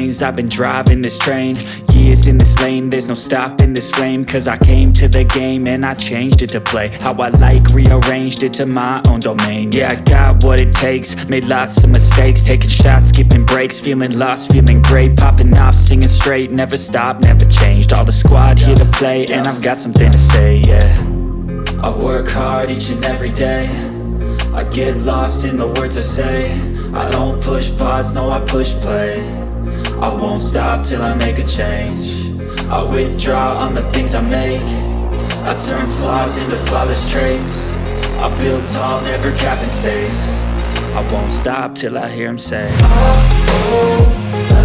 lanes, I've been driving this train. Years in this lane, there's no stopping this flame. Cause I came to the game and I changed it to play how I like, rearranged it to my own domain. Yeah, I got what it takes, made lots of mistakes, taking shots, skipping breaks, feeling lost, feeling great, popping off, singing straight, never stopped, never changed. All the squad here to play, and I've got something to say, yeah. I work hard each and every day, I get lost in the words I say. I don't push pause, no I push play. I won't stop till I make a change. I withdraw on the things I make. I turn flaws into flawless traits. I build tall, never capped in space. I won't stop till I hear him say, oh, oh.